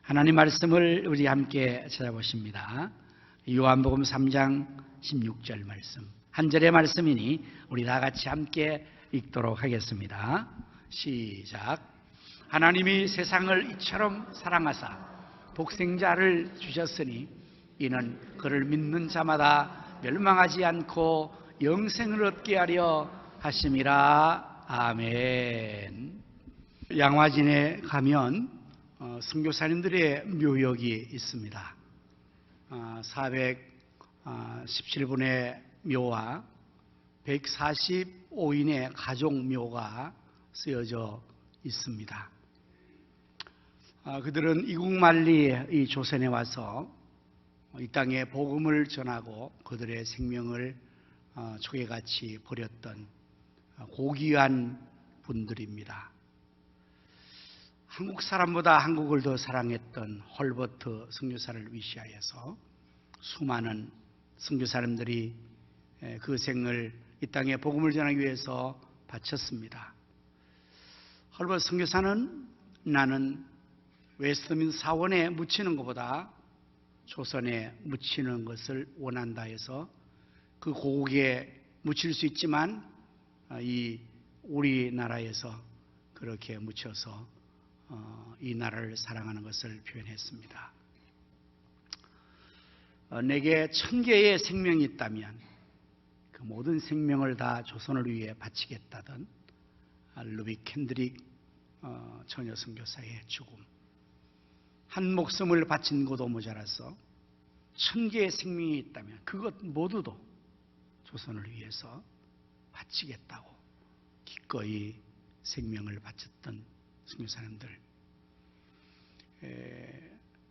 하나님 말씀을 우리 함께 찾아보십니다. 요한복음 3장 16절 말씀. 한 절의 말씀이니 우리 다 같이 함께 읽도록 하겠습니다. 시작. 하나님이 세상을 이처럼 사랑하사 독생자를 주셨으니 이는 그를 믿는 자마다 멸망하지 않고 영생을 얻게 하려 하심이라. 아멘. 양화진에 가면 선교사님들의 묘역이 있습니다. 417분의 묘와 145인의 가족 묘가 쓰여져 있습니다. 그들은 이국만리 이 조선에 와서 이 땅에 복음을 전하고 그들의 생명을 초계같이 버렸던 고귀한 분들입니다. 한국 사람보다 한국을 더 사랑했던 헐버트 선교사를 위시하여서 수많은 선교사님들이 그 생을 이 땅에 복음을 전하기 위해서 바쳤습니다. 헐버트 선교사는 나는 웨스트민스터 사원에 묻히는 것보다 조선에 묻히는 것을 원한다 해서 그 고국에 묻힐 수 있지만 이 우리나라에서 그렇게 묻혀서 이 나라를 사랑하는 것을 표현했습니다. 내게 1000개의 생명이 있다면 그 모든 생명을 다 조선을 위해 바치겠다던 루비 캔드릭 처녀 선교사의 죽음. 한 목숨을 바친 것도 모자라서 1000개의 생명이 있다면 그것 모두도 조선을 위해서 바치겠다고 기꺼이 생명을 바쳤던 선교사님들.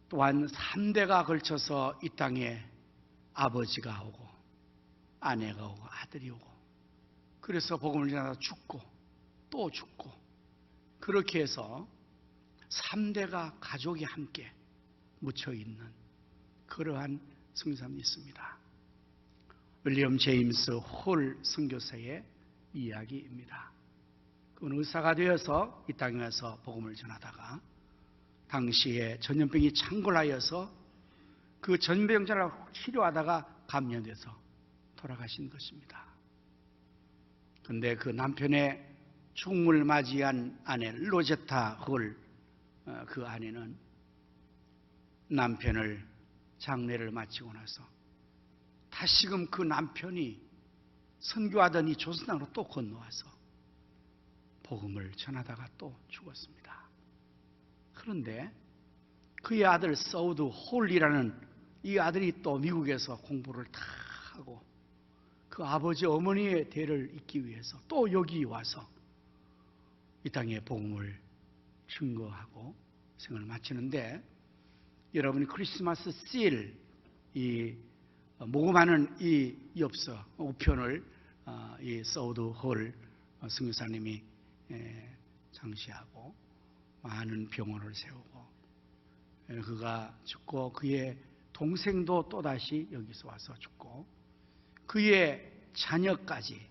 또한 3대가 걸쳐서 이 땅에 아버지가 오고 아내가 오고 아들이 오고 그래서 복음을 전하다 죽고 또 죽고 그렇게 해서 3대가 가족이 함께 묻혀있는 그러한 선교사님이 있습니다. 윌리엄 제임스 홀 선교사의 이야기입니다. 그는 의사가 되어서 이 땅에 와서 복음을 전하다가 당시에 전염병이 창궐하여서 그 전염병자를 치료하다가 감염돼서 돌아가신 것입니다. 그런데 그 남편의 죽음을 맞이한 아내 로제타 홀, 그 아내는 남편을 장례를 마치고 나서 다시금 그 남편이 선교하던 이 조선 땅으로 또 건너와서 복음을 전하다가 또 죽었습니다. 그런데 그의 아들 서우드 홀이라는 이 아들이 또 미국에서 공부를 다 하고 그 아버지 어머니의 대를 잇기 위해서 또 여기 와서 이 땅에 복음을 증거하고 생을 마치는데, 여러분이 크리스마스 실, 이 모금하는 이 엽서 우편을 이 서우드 홀 선교사님이 장시하고 많은 병원을 세우고 그가 죽고 그의 동생도 또다시 여기서 와서 죽고 그의 자녀까지,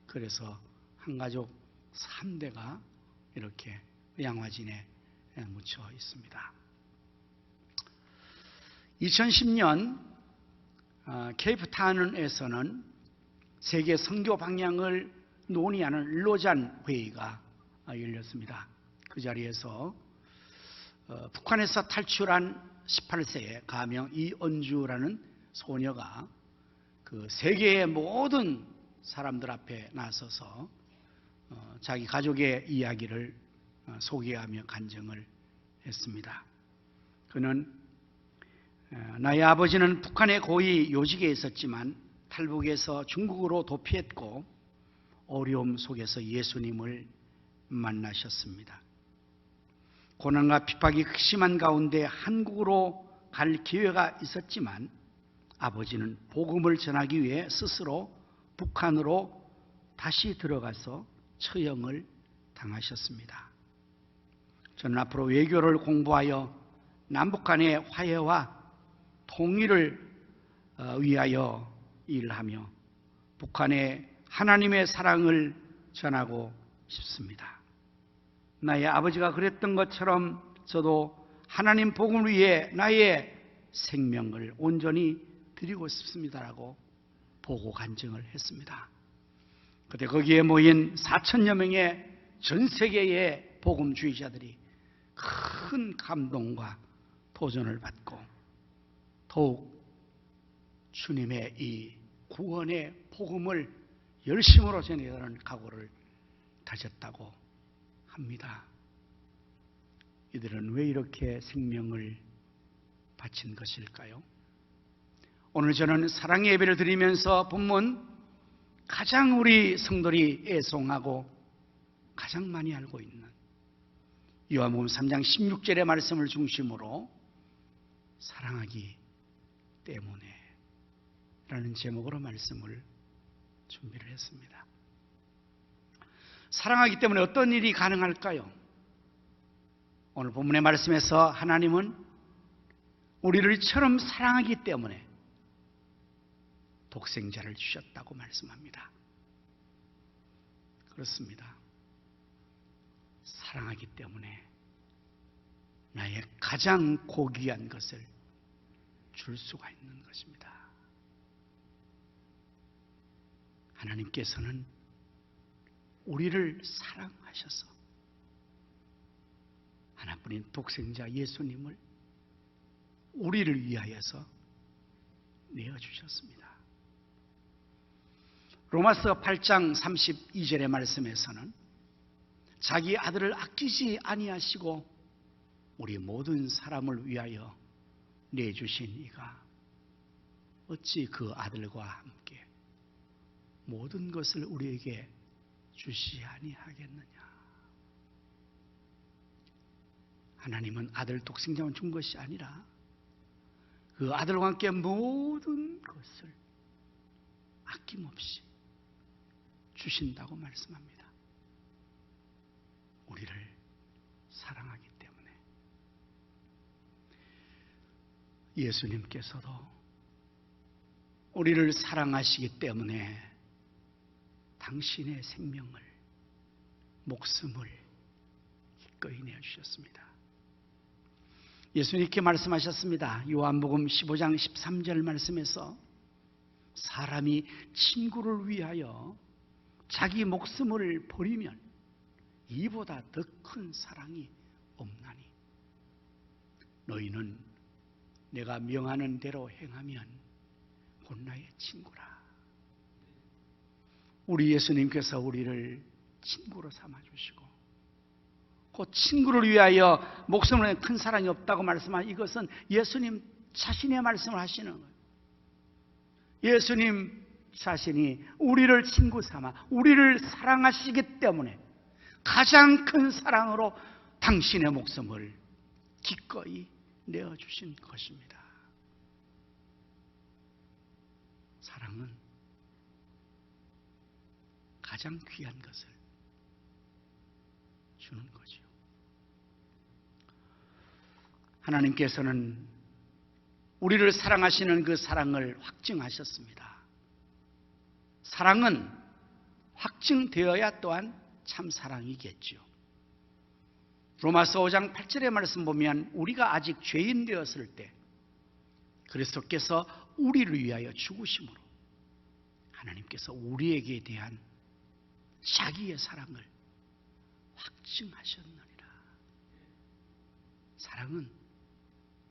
그래서 한 가족 3대가 이렇게 양화진에 묻혀 있습니다. 2010년 케이프타운에서는 세계 선교 방향을 논의하는 로잔 회의가 열렸습니다. 그 자리에서 북한에서 탈출한 18세의 가명 이은주라는 소녀가 그 세계의 모든 사람들 앞에 나서서 자기 가족의 이야기를 소개하며 간증을 했습니다. 그는 나의 아버지는 북한의 고위 요직에 있었지만 탈북해서 중국으로 도피했고 어려움 속에서 예수님을 만나셨습니다. 고난과 핍박이 극심한 가운데 한국으로 갈 기회가 있었지만 아버지는 복음을 전하기 위해 스스로 북한으로 다시 들어가서 처형을 당하셨습니다. 저는 앞으로 외교를 공부하여 남북 간의 화해와 통일을 위하여 일하며 북한에 하나님의 사랑을 전하고 싶습니다. 나의 아버지가 그랬던 것처럼 저도 하나님 복음을 위해 나의 생명을 온전히 드리고 싶습니다라고 보고 간증을 했습니다. 그때 거기에 모인 4천여 명의 전 세계의 복음주의자들이 큰 감동과 도전을 받고 더욱 주님의 이 구원의 복음을 열심으로 전하려는 각오를 다졌다고 합니다. 이들은 왜 이렇게 생명을 바친 것일까요? 오늘 저는 사랑의 예배를 드리면서 본문 가장 우리 성도들이 애송하고 가장 많이 알고 있는 요한복음 3장 16절의 말씀을 중심으로 사랑하기 때문에 라는 제목으로 말씀을 준비를 했습니다. 사랑하기 때문에 어떤 일이 가능할까요? 오늘 본문의 말씀에서 하나님은 우리를 처럼 사랑하기 때문에 독생자를 주셨다고 말씀합니다. 그렇습니다. 사랑하기 때문에 나의 가장 고귀한 것을 줄 수가 있는 것입니다. 하나님께서는 우리를 사랑하셔서 하나뿐인 독생자 예수님을 우리를 위하여서 내어주셨습니다. 로마서 8장 32절의 말씀에서는 자기 아들을 아끼지 아니하시고 우리 모든 사람을 위하여 내주신 이가 어찌 그 아들과 함께 모든 것을 우리에게 주시 아니하겠느냐. 하나님은 아들 독생자만 준 것이 아니라 그 아들과 함께 모든 것을 아낌없이 주신다고 말씀합니다. 우리를 사랑하기 때문에. 예수님께서도 우리를 사랑하시기 때문에 당신의 생명을, 목숨을 기꺼이 내어주셨습니다. 예수님께 말씀하셨습니다. 요한복음 15장 13절 말씀에서 사람이 친구를 위하여 자기 목숨을 버리면 이보다 더 큰 사랑이 없나니 너희는 내가 명하는 대로 행하면 곧 나의 친구라. 우리 예수님께서 우리를 친구로 삼아주시고 그 친구를 위하여 목숨을 내는 큰 사랑이 없다고 말씀한 이것은 예수님 자신의 말씀을 하시는 거예요. 예수님 자신이 우리를 친구 삼아 우리를 사랑하시기 때문에 가장 큰 사랑으로 당신의 목숨을 기꺼이 내어주신 것입니다. 사랑은 가장 귀한 것을 주는 거죠. 하나님께서는 우리를 사랑하시는 그 사랑을 확증하셨습니다. 사랑은 확증되어야 또한 참 사랑이겠죠. 로마서 5장 8절의 말씀 보면 우리가 아직 죄인 되었을 때 그리스도께서 우리를 위하여 죽으심으로 하나님께서 우리에게 대한 자기의 사랑을 확증하셨느니라. 사랑은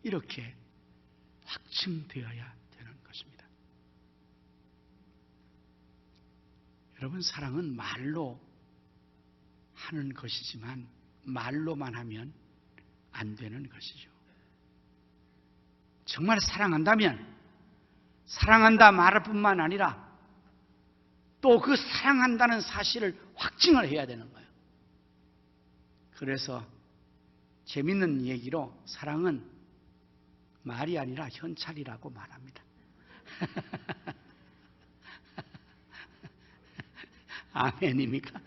이렇게 확증되어야 되는 것입니다. 여러분, 사랑은 말로 하는 것이지만 말로만 하면 안 되는 것이죠. 정말 사랑한다면 사랑한다 말할 뿐만 아니라 또 그 사랑한다는 사실을 확증을 해야 되는 거예요. 그래서 재밌는 얘기로 사랑은 말이 아니라 현찰이라고 말합니다. 아멘입니까?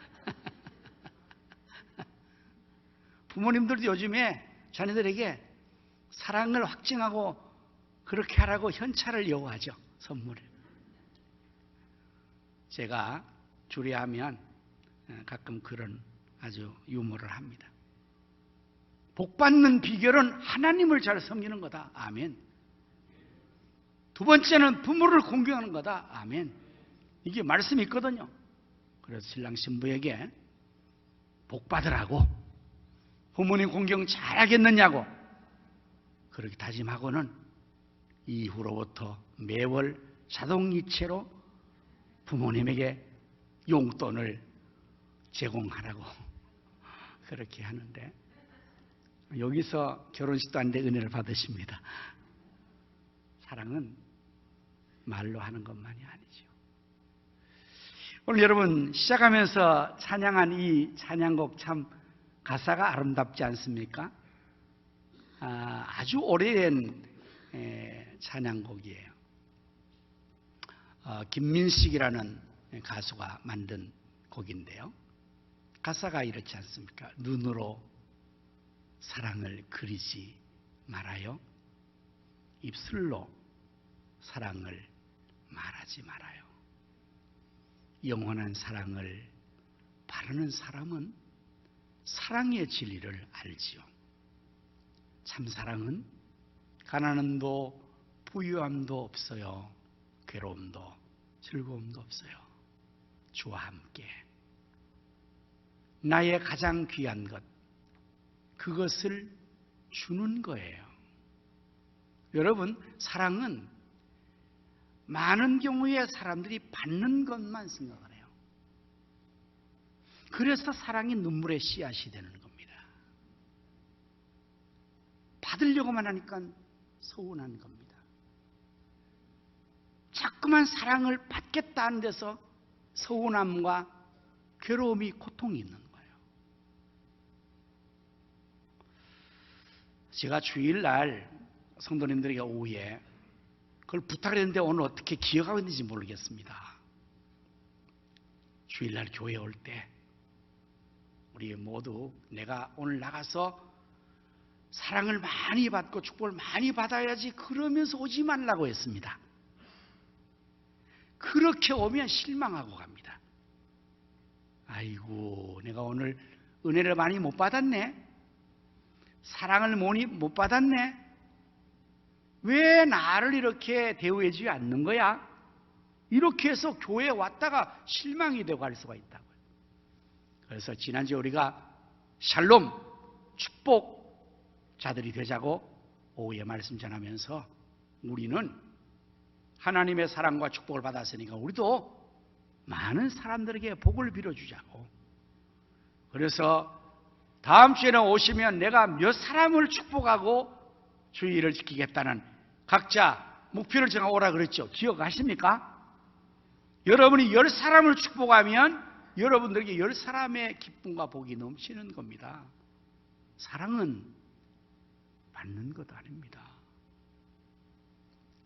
부모님들도 요즘에 자녀들에게 사랑을 확증하고 그렇게 하라고 현찰을 요구하죠. 선물을. 제가 주례하면 가끔 그런 아주 유머를 합니다. 복 받는 비결은 하나님을 잘 섬기는 거다. 아멘. 두 번째는 부모를 공경하는 거다. 아멘. 이게 말씀이 있거든요. 그래서 신랑 신부에게 복 받으라고, 부모님 공경 잘하겠느냐고 그렇게 다짐하고는 이후로부터 매월 자동이체로 부모님에게 용돈을 제공하라고 그렇게 하는데, 여기서 결혼식도 아닌데 은혜를 받으십니다. 사랑은 말로 하는 것만이 아니죠. 오늘 여러분 시작하면서 찬양한 이 찬양곡 참 가사가 아름답지 않습니까? 아주 오래된 찬양곡이에요. 김민식이라는 가수가 만든 곡인데요. 가사가 이렇지 않습니까? 눈으로 사랑을 그리지 말아요. 입술로 사랑을 말하지 말아요. 영원한 사랑을 바라는 사람은 사랑의 진리를 알지요. 참 사랑은 가난함도 부유함도 없어요. 괴로움도 즐거움도 없어요. 주와 함께 나의 가장 귀한 것, 그것을 주는 거예요. 여러분, 사랑은 많은 경우에 사람들이 받는 것만 생각을 해요. 그래서 사랑이 눈물의 씨앗이 되는 겁니다. 받으려고만 하니까 서운한 겁니다. 자꾸만 사랑을 받겠다는 데서 서운함과 괴로움이, 고통이 있는 거예요. 제가 주일날 성도님들에게 오후에 그걸 부탁을 했는데 오늘 어떻게 기억하고 있는지 모르겠습니다. 주일날 교회에 올 때 우리 모두 내가 오늘 나가서 사랑을 많이 받고 축복을 많이 받아야지 그러면서 오지 말라고 했습니다. 그렇게 오면 실망하고 갑니다. 아이고, 내가 오늘 은혜를 많이 못 받았네. 사랑을 못 받았네. 왜 나를 이렇게 대우해주지 않는 거야? 이렇게 해서 교회에 왔다가 실망이 되고 할 수가 있다고요. 그래서 지난주에 우리가 샬롬, 축복자들이 되자고 오후에 말씀 전하면서 우리는 하나님의 사랑과 축복을 받았으니까 우리도 많은 사람들에게 복을 빌어주자고. 그래서 다음 주에는 오시면 내가 몇 사람을 축복하고 주의를 지키겠다는 각자 목표를 정하고 오라 그랬죠. 기억하십니까? 여러분이 10사람을 축복하면 여러분들에게 10사람의 기쁨과 복이 넘치는 겁니다. 사랑은 받는 것 아닙니다.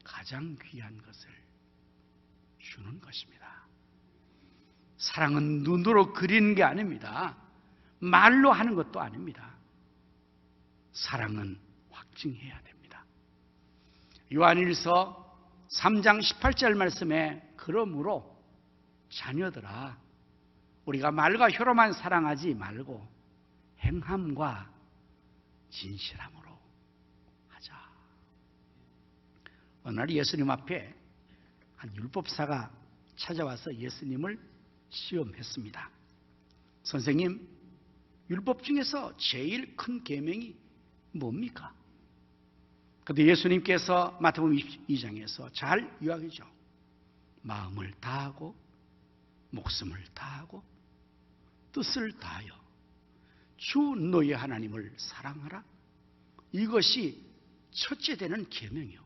가장 귀한 것을 주는 것입니다. 사랑은 눈으로 그리는 게 아닙니다. 말로 하는 것도 아닙니다. 사랑은 확증해야 됩니다. 요한일서 3장 18절 말씀에 그러므로 자녀들아 우리가 말과 혀로만 사랑하지 말고 행함과 진실함으로 하자. 어느 날 예수님 앞에 한 율법사가 찾아와서 예수님을 시험했습니다. 선생님, 율법 중에서 제일 큰 계명이 뭡니까? 그런데 예수님께서 마태복음 22장에서 잘 요약이죠. 마음을 다하고 목숨을 다하고 뜻을 다하여 주 너의 하나님을 사랑하라. 이것이 첫째 되는 계명이요.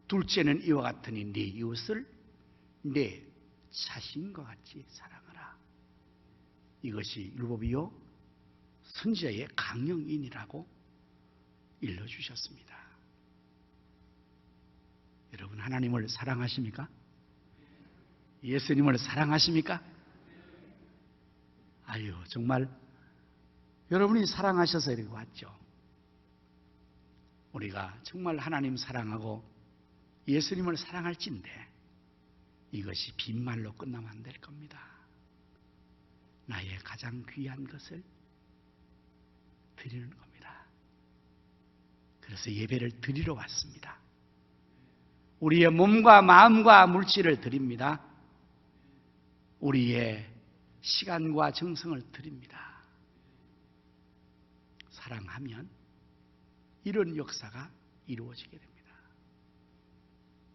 둘째는 이와 같으니 네 이웃을 내 자신과 같이 사랑하라. 이것이 율법이요 선지자의 강령이니라고 일러주셨습니다. 여러분, 하나님을 사랑하십니까? 예수님을 사랑하십니까? 아유, 정말 여러분이 사랑하셔서 이렇게 왔죠. 우리가 정말 하나님 사랑하고 예수님을 사랑할진데 이것이 빈말로 끝나면 안 될 겁니다. 나의 가장 귀한 것을 드리는 겁니다. 그래서 예배를 드리러 왔습니다. 우리의 몸과 마음과 물질을 드립니다. 우리의 시간과 정성을 드립니다. 사랑하면 이런 역사가 이루어지게 됩니다.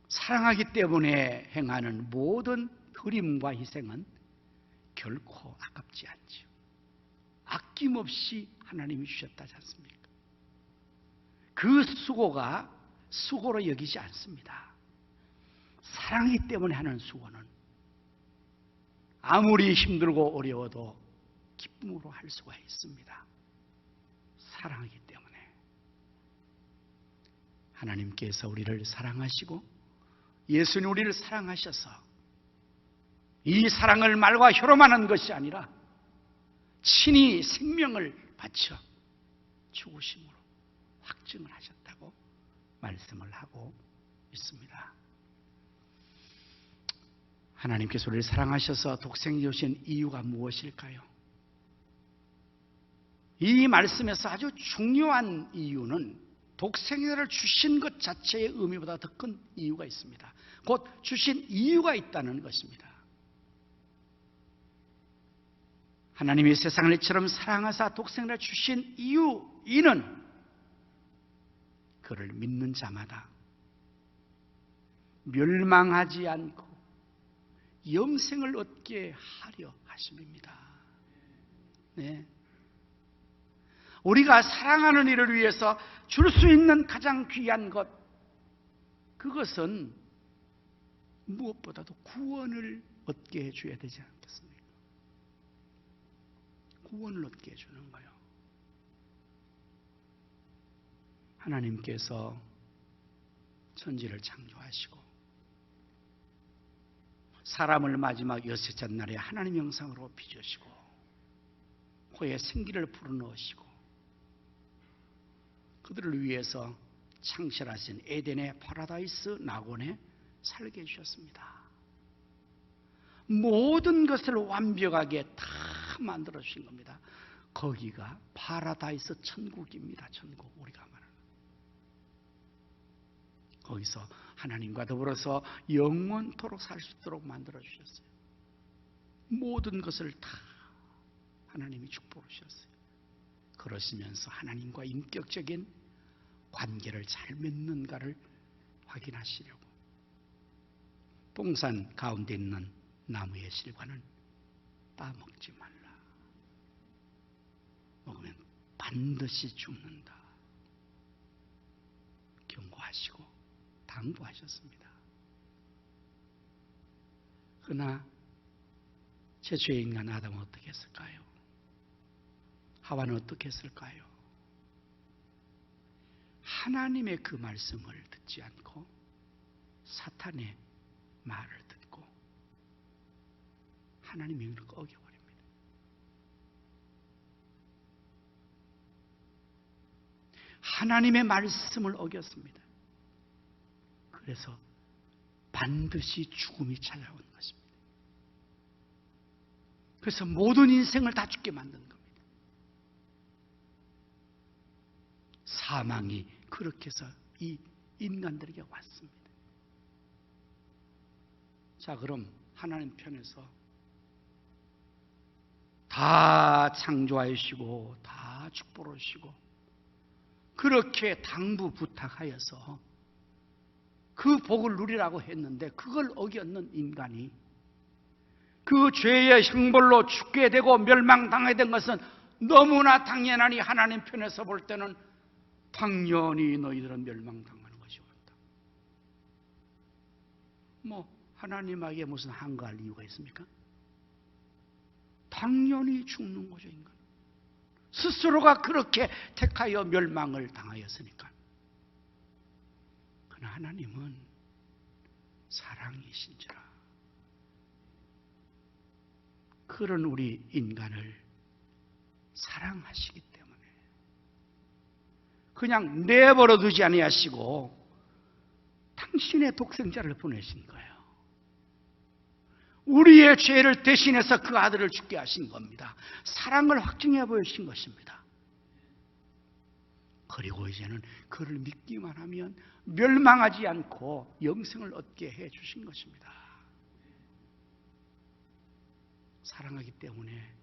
사랑하기 때문에 행하는 모든 흐림과 희생은 결코 아깝지 않지요. 아낌없이 하나님이 주셨다지 않습니까? 그 수고가 수고로 여기지 않습니다. 사랑하기 때문에 하는 수고는 아무리 힘들고 어려워도 기쁨으로 할 수가 있습니다. 사랑하기 때문에. 하나님께서 우리를 사랑하시고 예수님 우리를 사랑하셔서 이 사랑을 말과 혀로만 하는 것이 아니라 친히 생명을 바쳐 죽으심으로 확증을 하셨다고 말씀을 하고 있습니다. 하나님께서 우리를 사랑하셔서 독생을 주신 이유가 무엇일까요? 이 말씀에서 아주 중요한 이유는 독생자를 주신 것 자체의 의미보다 더 큰 이유가 있습니다. 곧 주신 이유가 있다는 것입니다. 하나님이 세상을 이처럼 사랑하사 독생자를 주신 이는 그를 믿는 자마다 멸망하지 않고 영생을 얻게 하려 하심입니다. 네. 우리가 사랑하는 이를 위해서 줄 수 있는 가장 귀한 것, 그것은 무엇보다도 구원을 얻게 해줘야 되지 않겠습니까? 구원을 얻게 해주는 거예요. 하나님께서 천지를 창조하시고 사람을 마지막 여섯째 날에 하나님 형상으로 빚으시고 코에 생기를 불어넣으시고 그들을 위해서 창실하신 에덴의 파라다이스 낙원에 살게 해주셨습니다. 모든 것을 완벽하게 다 만들어 주신 겁니다. 거기가 파라다이스 천국입니다. 천국, 우리가 말하는. 거기서 하나님과 더불어서 영원토록 살 수 있도록 만들어 주셨어요. 모든 것을 다 하나님이 축복을 주셨어요. 그러시면서 하나님과 인격적인 관계를 잘 맺는가를 확인하시려고 동산 가운데 있는 나무의 실과는 따먹지 말라. 먹으면 반드시 죽는다. 경고하시고 당부하셨습니다. 그러나 최초의 인간 아담은 어떻게 했을까요? 하와는 어떻게 했을까요? 하나님의 그 말씀을 듣지 않고 사탄의 말을 듣고 하나님의 명령을 어겨버립니다. 하나님의 말씀을 어겼습니다. 그래서 반드시 죽음이 찾아온 것입니다. 그래서 모든 인생을 다 죽게 만든 겁니다. 사망이 그렇게 해서 이 인간들에게 왔습니다. 자, 그럼 하나님 편에서 다 창조하시고 다 축복하시고 그렇게 당부 부탁하여서 그 복을 누리라고 했는데 그걸 어겼는 인간이 그 죄의 형벌로 죽게 되고 멸망당하게 된 것은 너무나 당연하니 하나님 편에서 볼 때는 당연히 너희들은 멸망당하는 것이 옳다. 하나님에게 무슨 한가할 이유가 있습니까? 당연히 죽는 거죠, 인간. 스스로가 그렇게 택하여 멸망을 당하였으니까. 그러나 하나님은 사랑이신지라 그런 우리 인간을 사랑하시기 때문에 그냥 내버려 두지 아니하시고 당신의 독생자를 보내신 거예요. 우리의 죄를 대신해서 그 아들을 죽게 하신 겁니다. 사랑을 확증해 보이신 것입니다. 그리고 이제는 그를 믿기만 하면 멸망하지 않고 영생을 얻게 해 주신 것입니다. 사랑하기 때문에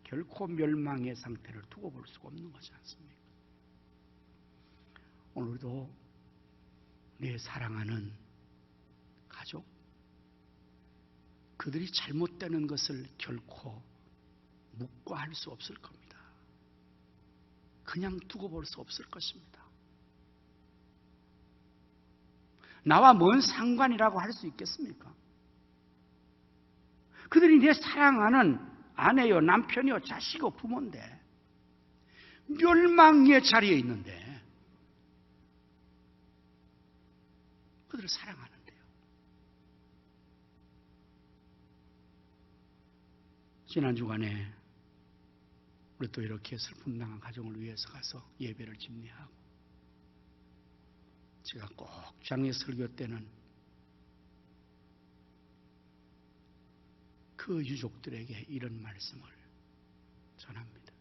결코 멸망의 상태를 두고 볼 수가 없는 것이 않습니까? 오늘도 내 사랑하는 가족, 그들이 잘못되는 것을 결코 묵과할 수 없을 겁니다. 그냥 두고 볼 수 없을 것입니다. 나와 뭔 상관이라고 할 수 있겠습니까? 그들이 내 사랑하는 아내요, 남편이요, 자식이요, 부모인데 멸망의 자리에 있는데 그들을 사랑하는데요. 지난 주간에 우리 또 이렇게 슬픔 당한 가정을 위해서 가서 예배를 집례하고, 제가 꼭 장례 설교 때는 그 유족들에게 이런 말씀을 전합니다.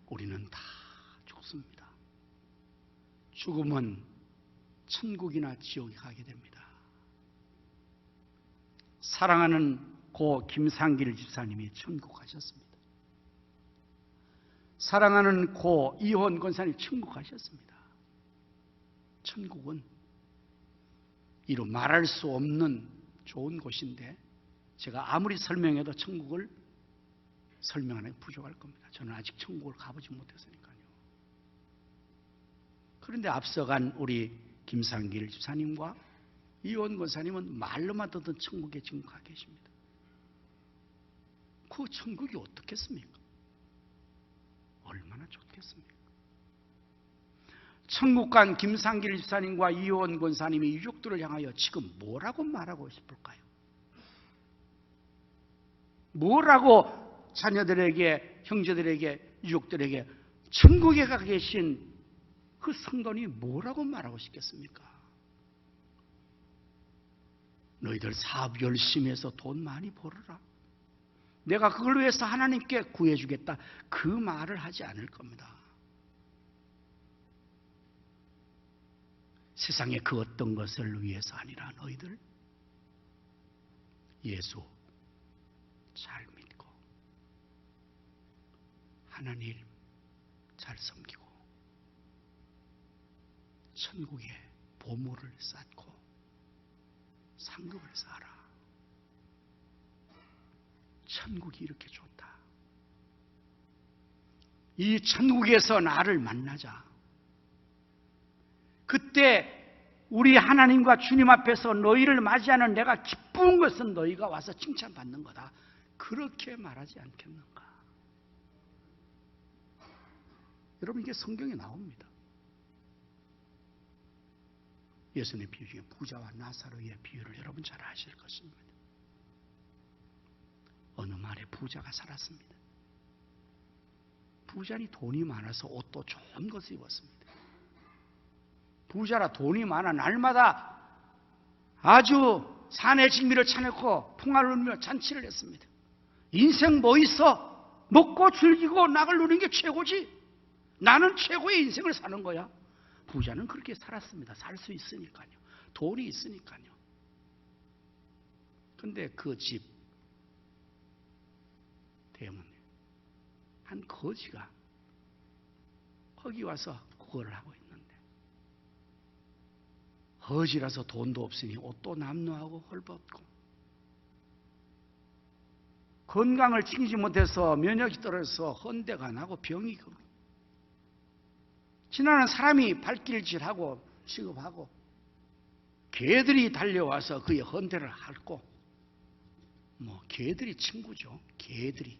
우리는 다 죽습니다. 죽음은 천국이나 지옥에 가게 됩니다. 사랑하는 고 김상길 집사님이 천국 가셨습니다. 사랑하는 고 이혼 권사님 천국 가셨습니다. 천국은 이루 말할 수 없는 좋은 곳인데 제가 아무리 설명해도 천국을 설명하는 게 부족할 겁니다. 저는 아직 천국을 가보지 못했으니까요. 그런데 앞서간 우리 김상길 집사님과 이원 권사님은 말로만 듣던 천국에 지금 가 계십니다. 그 천국이 어떻겠습니까? 얼마나 좋겠습니까? 천국 간 김상길 집사님과 이원 권사님이 유족들을 향하여 지금 뭐라고 말하고 싶을까요? 뭐라고 자녀들에게, 형제들에게, 유족들에게 천국에 가 계신 그 성도니 뭐라고 말하고 싶겠습니까? 너희들 사업 열심히 해서 돈 많이 벌어라. 내가 그걸 위해서 하나님께 구해주겠다. 그 말을 하지 않을 겁니다. 세상의 그 어떤 것을 위해서 아니라 너희들 예수 잘 믿고 하나님 잘 섬기고 천국에 보물을 쌓고 상급을 쌓아라. 천국이 이렇게 좋다. 이 천국에서 나를 만나자. 그때 우리 하나님과 주님 앞에서 너희를 맞이하는 내가 기쁜 것은 너희가 와서 칭찬받는 거다. 그렇게 말하지 않겠는가? 여러분, 이게 성경에 나옵니다. 예수님의 비유 중에 부자와 나사로의 비유를 여러분 잘 아실 것입니다. 어느 마을에 부자가 살았습니다. 부자니 돈이 많아서 옷도 좋은 것을 입었습니다. 부자라 돈이 많아 날마다 아주 산의 진미를 차놓고 풍화를 울며 잔치를 했습니다. 인생 뭐 있어? 먹고 즐기고 낙을 누리는 게 최고지. 나는 최고의 인생을 사는 거야. 부자는 그렇게 살았습니다. 살 수 있으니까요. 돈이 있으니까요. 근데 그 집 대문에 한 거지가 거기 와서 구걸을 하고 있는데, 거지라서 돈도 없으니 옷도 남루하고 헐벗고 건강을 챙기지 못해서 면역이 떨어져서 헌대가 나고 병이 그 지나는 사람이 발길질하고 취급하고 개들이 달려와서 그의 헌대를 핥고, 뭐 개들이 친구죠. 개들이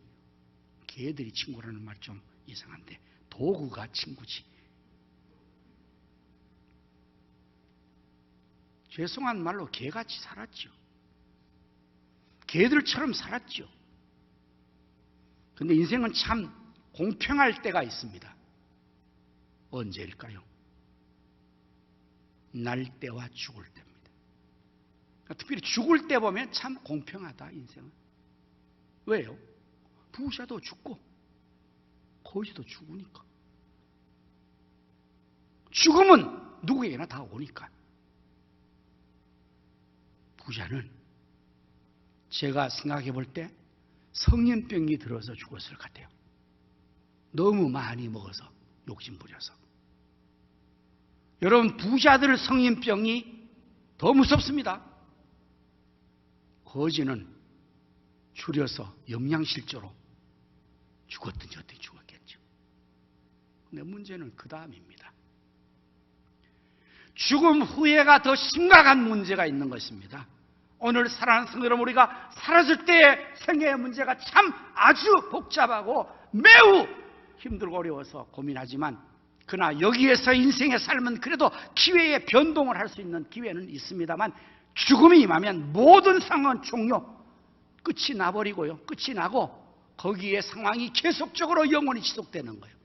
친구라는 말 좀 이상한데 도구가 친구지. 죄송한 말로 개같이 살았죠. 개들처럼 살았죠. 근데 인생은 참 공평할 때가 있습니다. 언제일까요? 날 때와 죽을 때입니다. 특별히 죽을 때 보면 참 공평하다, 인생은. 왜요? 부자도 죽고 거지도 죽으니까. 죽음은 누구에게나 다 오니까. 부자는 제가 생각해 볼 때 성인병이 들어서 죽었을 것 같아요. 너무 많이 먹어서, 욕심 부려서. 여러분, 부자들 성인병이 더 무섭습니다. 거지는 줄여서 영양실조로 죽었든지 어떻게 죽었겠죠. 근데 문제는 그 다음입니다. 죽음 후에가 더 심각한 문제가 있는 것입니다. 오늘 사랑하는 성도 여러분, 우리가 살았을 때의 생애의 문제가 참 아주 복잡하고 매우 힘들고 어려워서 고민하지만, 그러나 여기에서 인생의 삶은 그래도 기회의 변동을 할 수 있는 기회는 있습니다만, 죽음이 임하면 모든 상황은 종료, 끝이 나버리고요. 끝이 나고 거기에 상황이 계속적으로 영원히 지속되는 거예요.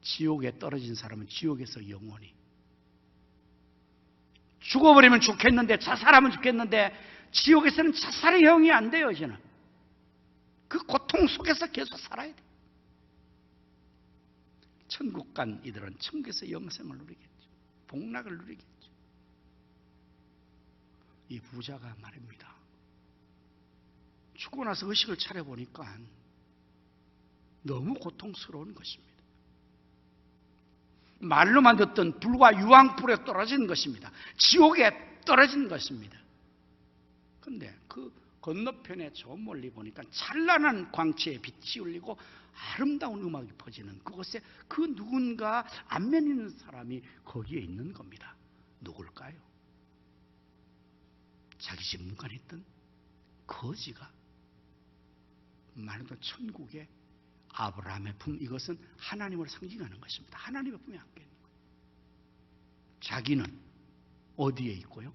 지옥에 떨어진 사람은 지옥에서 영원히, 죽어버리면 좋겠는데, 자살하면 좋겠는데, 지옥에서는 자살의 형이 안 돼요. 저는 그 고통 속에서 계속 살아야 돼요. 천국 간 이들은 천국에서 영생을 누리겠죠. 복락을 누리겠죠. 이 부자가 말입니다, 죽고 나서 의식을 차려보니까 너무 고통스러운 것입니다. 말로만 듣던 불과 유황불에 떨어진 것입니다. 지옥에 떨어진 것입니다. 그런데 그 건너편에 저 멀리 보니까 찬란한 광채의 빛이 울리고 아름다운 음악이 퍼지는 그곳에 그 누군가 안면 있는 사람이 거기에 있는 겁니다. 누굴까요? 자기 집 문간에 있던 거지가 말하는 천국의 아브라함의 품, 이것은 하나님을 상징하는 것입니다. 하나님의 품에 안겨 있는 거예요. 자기는 어디에 있고요?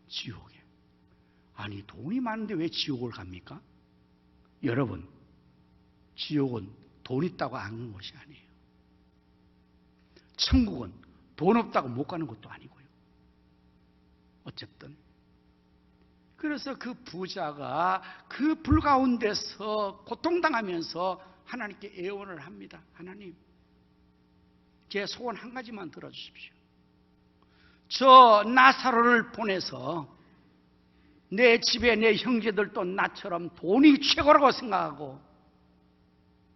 지옥에. 아니, 돈이 많은데 왜 지옥을 갑니까? 여러분, 지옥은 돈 있다고 안 가는 것이 아니에요. 천국은 돈 없다고 못 가는 것도 아니고요. 어쨌든 그래서 그 부자가 그 불 가운데서 고통당하면서 하나님께 애원을 합니다. 하나님, 제 소원 한 가지만 들어주십시오. 저 나사로를 보내서 내 집에 내 형제들도 나처럼 돈이 최고라고 생각하고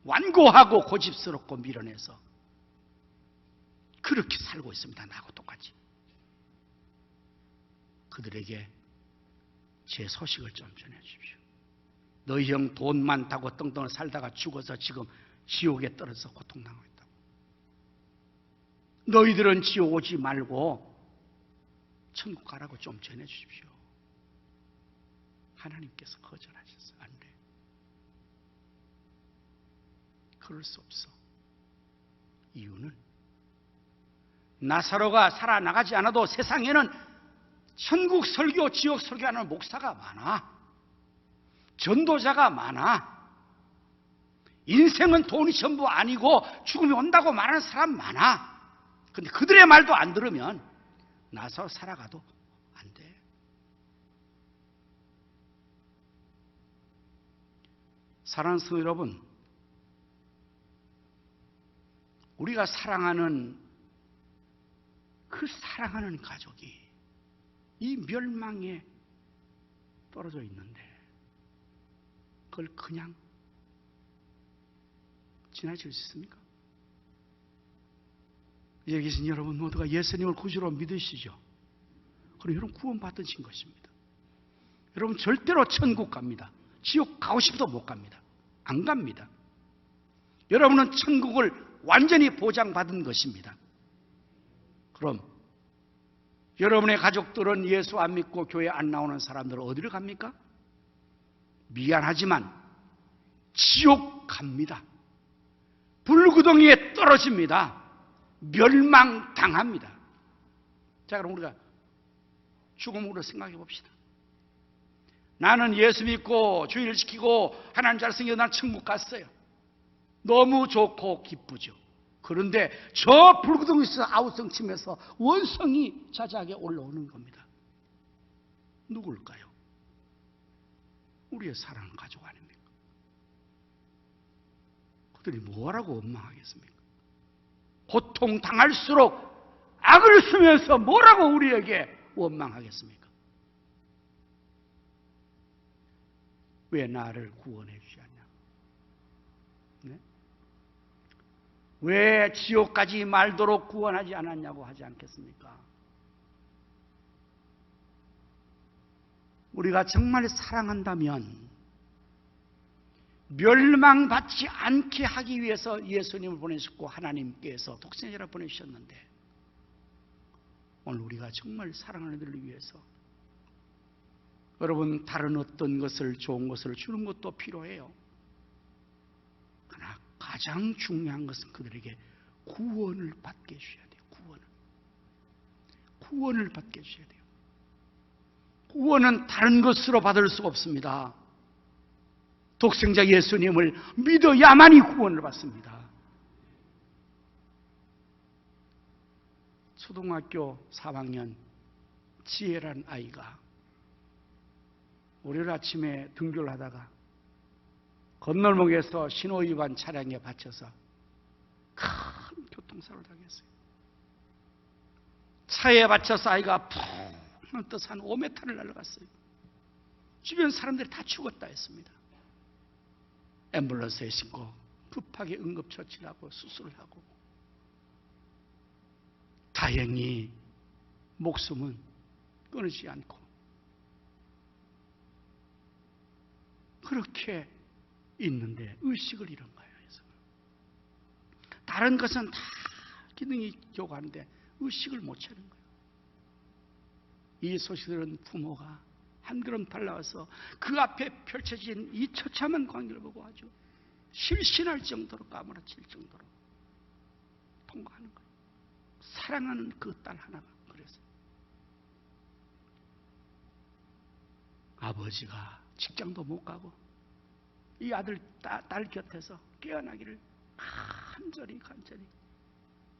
완고하고 고집스럽고 밀어내서 그렇게 살고 있습니다. 나하고 똑같이. 그들에게 제 소식을 좀 전해주십시오. 너희 형 돈 많다고 떵떵 살다가 죽어서 지금 지옥에 떨어져서 고통당하고 있다고. 너희들은 지옥 오지 말고 천국 가라고 좀 전해주십시오. 하나님께서 거절하셨어요. 안 돼. 그럴 수 없어. 이유는 나사로가 살아나가지 않아도 세상에는 천국 설교, 지옥 설교하는 목사가 많아. 전도자가 많아. 인생은 돈이 전부 아니고 죽음이 온다고 말하는 사람 많아. 근데 그들의 말도 안 들으면 나서 살아가도 안 돼. 사랑하는 성도 여러분, 우리가 사랑하는 그 사랑하는 가족이 이 멸망에 떨어져 있는데 그걸 그냥 지나칠 수 있습니까? 여기 계신 여러분 모두가 예수님을 구주로 믿으시죠? 그럼 여러분 구원받으신 것입니다. 여러분 절대로 천국 갑니다. 지옥 가고 싶어도 못 갑니다. 안 갑니다. 여러분은 천국을 완전히 보장받은 것입니다. 그럼 여러분의 가족들은 예수 안 믿고 교회 안 나오는 사람들은 어디를 갑니까? 미안하지만 지옥 갑니다. 불구덩이에 떨어집니다. 멸망당합니다. 자, 그럼 우리가 죽음으로 생각해 봅시다. 나는 예수 믿고 주의를 지키고 하나님 잘 생겨 난 천국 갔어요. 너무 좋고 기쁘죠. 그런데 저 불구덩이에서 아우성치면서 원성이 자자하게 올라오는 겁니다. 누굴까요? 우리의 사랑하는 가족 아닙니까? 그들이 뭐라고 원망하겠습니까? 고통 당할수록 악을 쓰면서 뭐라고 우리에게 원망하겠습니까? 왜 나를 구원해 주지 않냐? 네? 왜 지옥까지 말도록 구원하지 않았냐고 하지 않겠습니까? 우리가 정말 사랑한다면 멸망받지 않게 하기 위해서 예수님을 보내셨고 하나님께서 독생자를 보내주셨는데 오늘 우리가 정말 사랑하는 이들을 위해서 여러분 다른 어떤 것을 좋은 것을 주는 것도 필요해요. 그러나 가장 중요한 것은 그들에게 구원을 받게 해주셔야 돼요. 구원을 받게 해주셔야 돼요. 구원은 다른 것으로 받을 수가 없습니다. 독생자 예수님을 믿어야만이 구원을 받습니다. 초등학교 3학년 지혜라는 아이가 월요일 아침에 등교를 하다가 건널목에서 신호위반 차량에 받쳐서 큰 교통사고를 당했어요. 차에 받쳐서 아이가 푹 떠서 한 5m를 날아갔어요. 주변 사람들이 다 죽었다 했습니다. 앰뷸런스에 싣고 급하게 응급처치를 하고 수술을 하고 다행히 목숨은 끊어지지 않고 그렇게 있는데 의식을 잃은 거예요. 그래서 다른 것은 다 기능이 교과하는데 의식을 못 차린 거예요. 이 소식을 들은 부모가 한 걸음 달라와서 그 앞에 펼쳐진 이 처참한 광경을 보고 아주 실신할 정도로 까무러칠 정도로 통과하는 거예요. 사랑하는 그 딸 하나가 그랬어요. 아버지가 직장도 못 가고 이 아들 딸 곁에서 깨어나기를 간절히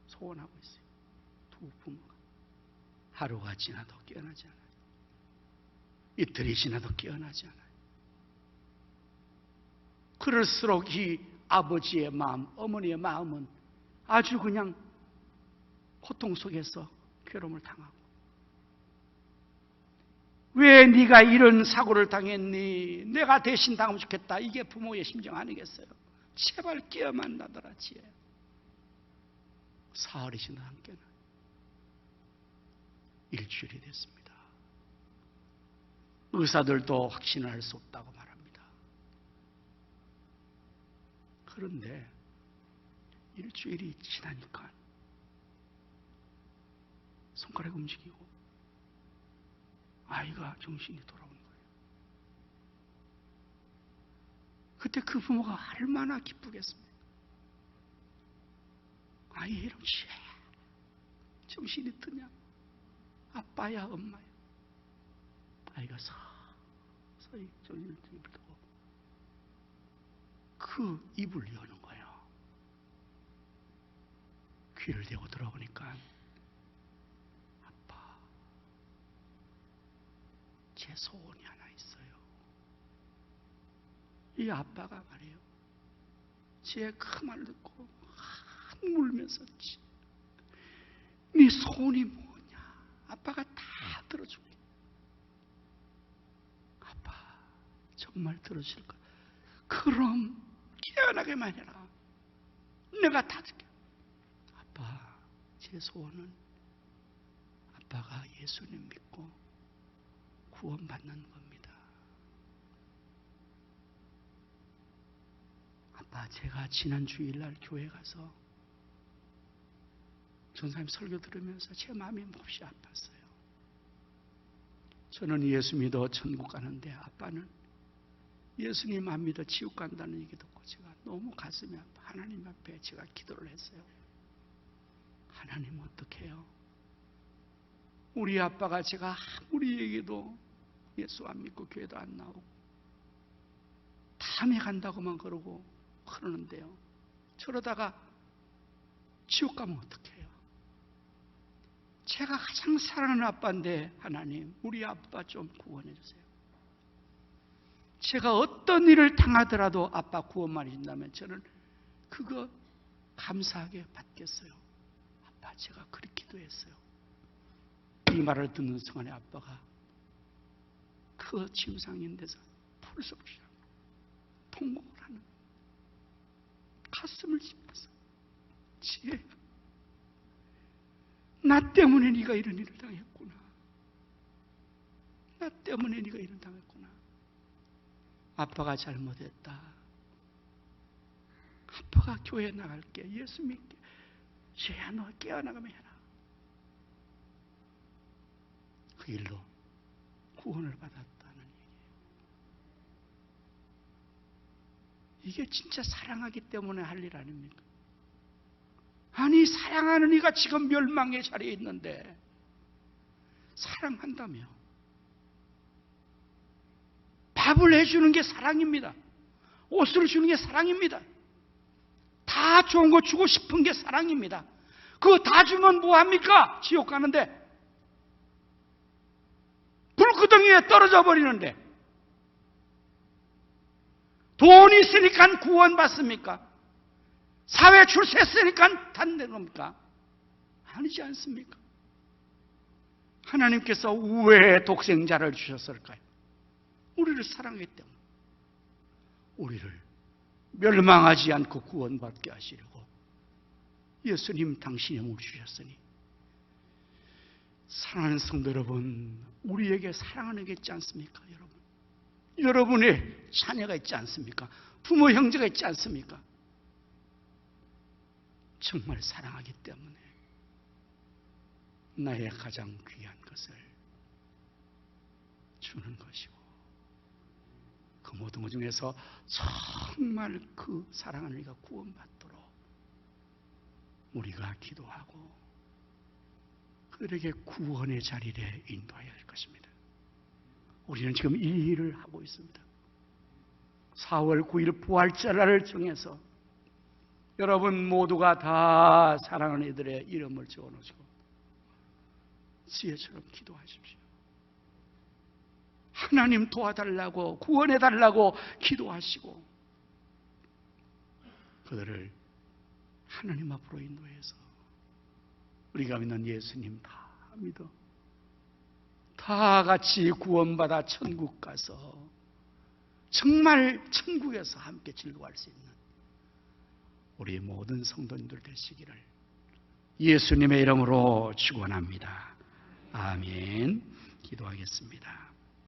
소원하고 있어요. 두 부모가 하루가 지나도 깨어나지 않아요. 이틀이 지나도 깨어나지 않아요. 그럴수록 이 아버지의 마음, 어머니의 마음은 아주 그냥 고통 속에서 괴로움을 당하고 왜 네가 이런 사고를 당했니? 내가 대신 당하면 좋겠다. 이게 부모의 심정 아니겠어요? 제발 깨어만 나더라 지혜. 사흘이 지나 함께는 일주일이 됐습니다. 의사들도 확신을 할 수 없다고 말합니다. 그런데 일주일이 지나니까 손가락이 움직이고 아이가 정신이 돌아오는 거예요. 그때 그 부모가 얼마나 기쁘겠습니까? 아이 이름 정신이 드냐? 아빠야 엄마야. 아이가 서서히 정신을 들고 그 입을 여는 거예요. 귀를 대고 들어보니까 아빠, 제 소원이 하나 있어요. 이 아빠가 말이에요. 제 그 말을 듣고 울면서 네 소원이 뭐냐? 아빠가 다 들어줄게. 아빠 정말 들어줄 거야. 그럼 깨어나게만 해라. 내가 다 줄게. 아빠 제 소원은 아빠가 예수님 믿고 구원받는 겁니다. 아빠 제가 지난 주일날 교회 가서 전사님 설교 들으면서 제 마음이 몹시 아팠어요. 저는 예수 믿어 천국 가는데 아빠는 예수님 안 믿어 지옥 간다는 얘기 듣고 제가 너무 가슴이 아파. 하나님 앞에 제가 기도를 했어요. 하나님 어떻게 해요? 우리 아빠가 제가 아무리 얘기해도 예수 안 믿고 교회도 안 나오고 다음에 간다고만 그러는데요. 저러다가 지옥 가면 어떡해요? 제가 가장 사랑하는 아빠인데 하나님 우리 아빠 좀 구원해 주세요. 제가 어떤 일을 당하더라도 아빠 구원만 해준다면 저는 그거 감사하게 받겠어요. 아빠, 제가 그렇게 기도했어요. 이 말을 듣는 순간에 아빠가 그 침상인 데서 풀썩 쉬고 통곡을 하는, 가슴을 짚어서, 지혜야, 나 때문에 네가 이런 일을 당했구나. 나 때문에 네가 이런 당했구나. 아빠가 잘못했다. 아빠가 교회 나갈게. 예수 믿게. 지혜야, 너 깨어나가면 해라. 그 일로 구원을 받았다는 얘기예요. 이게 진짜 사랑하기 때문에 할 일 아닙니까? 아니, 사랑하는 이가 지금 멸망의 자리에 있는데 사랑한다며. 밥을 해주는 게 사랑입니다. 옷을 주는 게 사랑입니다. 다 좋은 거 주고 싶은 게 사랑입니다. 그거 다 주면 뭐합니까? 지옥 가는데. 불구덩이에 떨어져 버리는데. 돈이 있으니까 구원받습니까? 사회 출세했으니까 단된 겁니까? 아니지 않습니까? 하나님께서 왜 독생자를 주셨을까요? 우리를 사랑하기 때문에. 우리를 멸망하지 않고 구원받게 하시려고 예수님 당신의 몸을 주셨으니, 사랑하는 성도 여러분, 우리에게 사랑하는 게 있지 않습니까? 여러분의 자녀가 있지 않습니까? 부모 형제가 있지 않습니까? 정말 사랑하기 때문에 나의 가장 귀한 것을 주는 것이고, 그 모든 것 중에서 정말 그 사랑하는 이가 구원받도록 우리가 기도하고 그들에게 구원의 자리에 인도해야 할 것입니다. 우리는 지금 이 일을 하고 있습니다. 4월 9일 부활절날을 정해서 여러분 모두가 다 사랑하는 이들의 이름을 적어놓으시고 지혜처럼 기도하십시오. 하나님 도와달라고, 구원해달라고 기도하시고 그들을 하나님 앞으로 인도해서 우리가 믿는 예수님 다 믿어 다 같이 구원받아 천국 가서 정말 천국에서 함께 즐거워할 수 있는 우리 모든 성도님들 되시기를 예수님의 이름으로 축원합니다. 아멘. 기도하겠습니다.